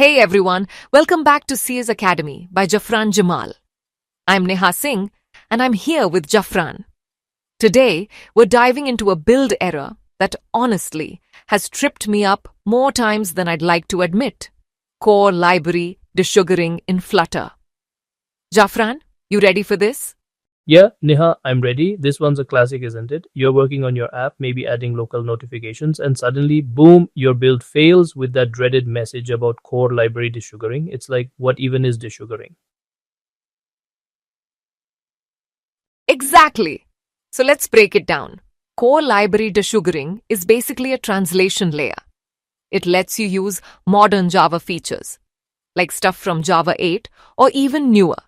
Hey everyone, welcome back to CS Academy by Jafran Jamal. I'm Neha Singh and I'm here with Jafran. Today, we're diving into a build error that honestly has tripped me up more times than I'd like to admit. Core Library Desugaring in Flutter. Jafran, you ready for this? Yeah, Neha, I'm ready. This one's a classic, isn't it? You're working on your app, maybe adding local notifications, and suddenly, boom, your build fails with that dreaded message about core library desugaring. It's like, what even is desugaring? Exactly. So let's break it down. Core Library Desugaring is basically a translation layer. It lets you use modern Java features, like stuff from Java 8 or even newer,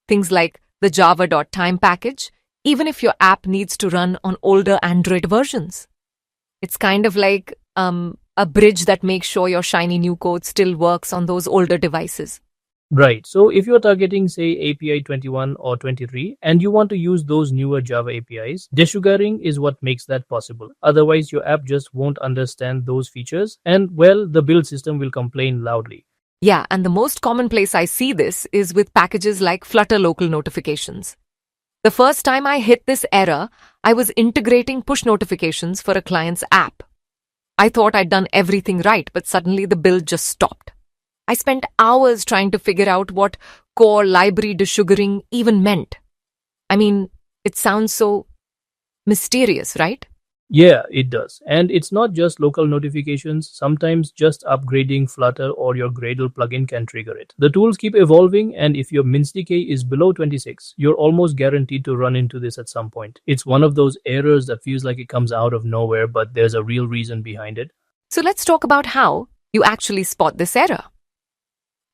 things like the java.time package, even if your app needs to run on older Android versions. It's kind of like a bridge that makes sure your shiny new code still works on those older devices. Right. So if you're targeting, say, API 21 or 23, and you want to use those newer Java APIs, desugaring is what makes that possible. Otherwise, your app just won't understand those features, and, well, the build system will complain loudly. Yeah, and the most common place I see this is with packages like Flutter local notifications. The first time I hit this error, I was integrating push notifications for a client's app. I thought I'd done everything right, but suddenly the build just stopped. I spent hours trying to figure out what core library desugaring even meant. I mean, it sounds so mysterious, right? Yeah, it does. And it's not just local notifications. Sometimes just upgrading Flutter or your Gradle plugin can trigger it. The tools keep evolving, and if your min-SDK is below 26, you're almost guaranteed to run into this at some point. It's one of those errors that feels like it comes out of nowhere, but there's a real reason behind it. So let's talk about how you actually spot this error.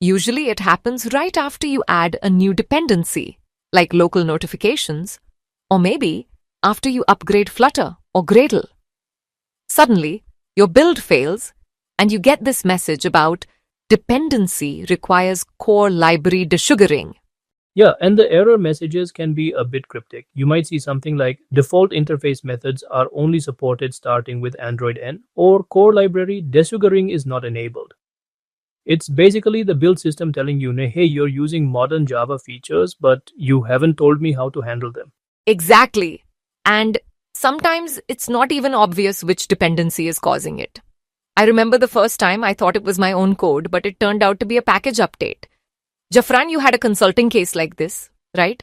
Usually it happens right after you add a new dependency, like local notifications, or maybe after you upgrade Flutter or Gradle. Suddenly, your build fails, and you get this message about dependency requires core library desugaring. Yeah, and the error messages can be a bit cryptic. You might see something like default interface methods are only supported starting with Android N, or core library desugaring is not enabled. It's basically the build system telling you, hey, you're using modern Java features, but you haven't told me how to handle them. Exactly. And sometimes it's not even obvious which dependency is causing it. I remember the first time I thought it was my own code, but it turned out to be a package update. Jafran, you had a consulting case like this, right?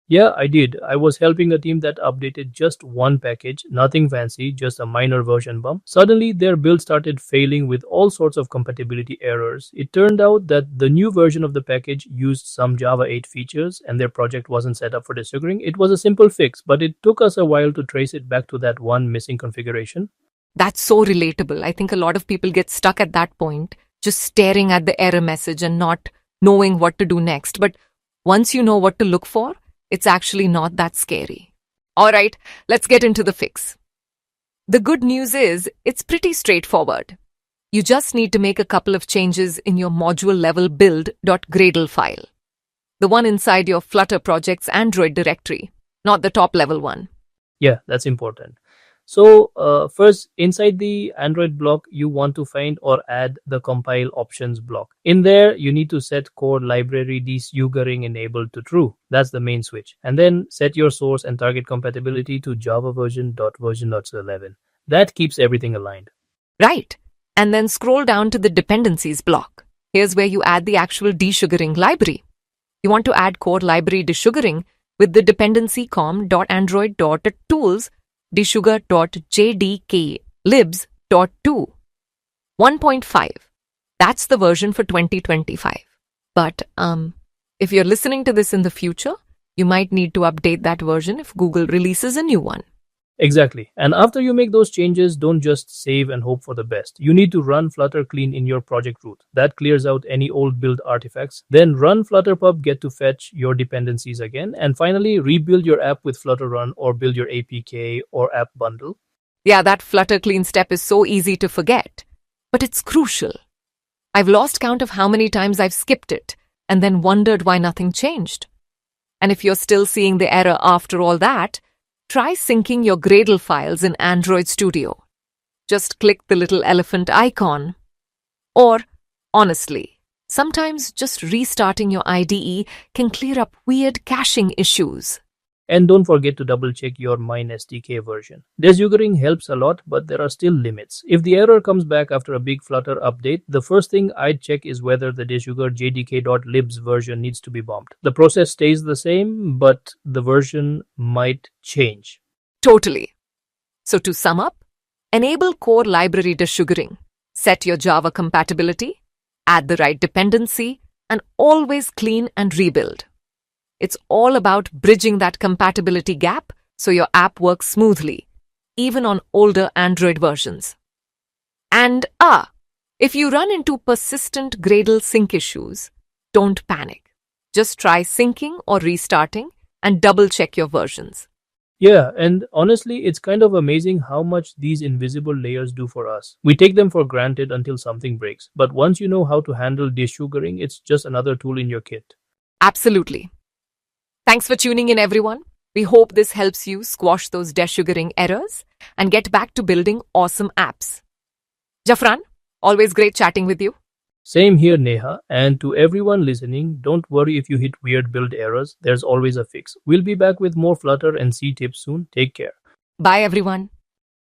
Yeah, I did. I was helping a team that updated just one package, nothing fancy, just a minor version bump. Suddenly, their build started failing with all sorts of compatibility errors. It turned out that the new version of the package used some Java 8 features, and their project wasn't set up for desugaring. It was a simple fix, but it took us a while to trace it back to that one missing configuration. That's so relatable. I think a lot of people get stuck at that point, just staring at the error message and not knowing what to do next. But once you know what to look for, it's actually not that scary. All right, let's get into the fix. The good news is it's pretty straightforward. You just need to make a couple of changes in your module level build.gradle file, the one inside your Flutter project's Android directory, not the top level one. Yeah, that's important. So first, inside the Android block, you want to find or add the compileOptions block. In there, you need to set core library desugaring enabled to true. That's the main switch. And then set your source and target compatibility to Java version.11. That keeps everything aligned. Right. And then scroll down to the Dependencies block. Here's where you add the actual desugaring library. You want to add core library desugaring with the dependency com.android.tools desugar.jdk.libs 2 1.5. That's the version for 2025. But if you're listening to this in the future, you might need to update that version if Google releases a new one. Exactly. And after you make those changes, don't just save and hope for the best. You need to run Flutter clean in your project root. That clears out any old build artifacts. Then run Flutter pub get to fetch your dependencies again. And finally, rebuild your app with Flutter run or build your APK or app bundle. Yeah, that Flutter clean step is so easy to forget, but it's crucial. I've lost count of how many times I've skipped it and then wondered why nothing changed. And if you're still seeing the error after all that, try syncing your Gradle files in Android Studio. Just click the little elephant icon. Or, honestly, Sometimes just restarting your IDE can clear up weird caching issues. And don't forget to double check your min-SDK version. Desugaring helps a lot, but there are still limits. If the error comes back after a big Flutter update, the first thing I'd check is whether the desugar.jdk.libs version needs to be bumped. The process stays the same, but the version might change. Totally. So to sum up, enable Core Library Desugaring, set your Java compatibility, add the right dependency, and always clean and rebuild. It's all about bridging that compatibility gap so your app works smoothly, even on older Android versions. And if you run into persistent Gradle sync issues, don't panic. Just try syncing or restarting and double check your versions. Yeah, and honestly, it's kind of amazing how much these invisible layers do for us. We take them for granted until something breaks, but once you know how to handle desugaring, it's just another tool in your kit. Absolutely. Thanks for tuning in, everyone. We hope this helps you squash those desugaring errors and get back to building awesome apps. Jafran, always great chatting with you. Same here, Neha. And to everyone listening, don't worry if you hit weird build errors. There's always a fix. We'll be back with more Flutter and C tips soon. Take care. Bye, everyone.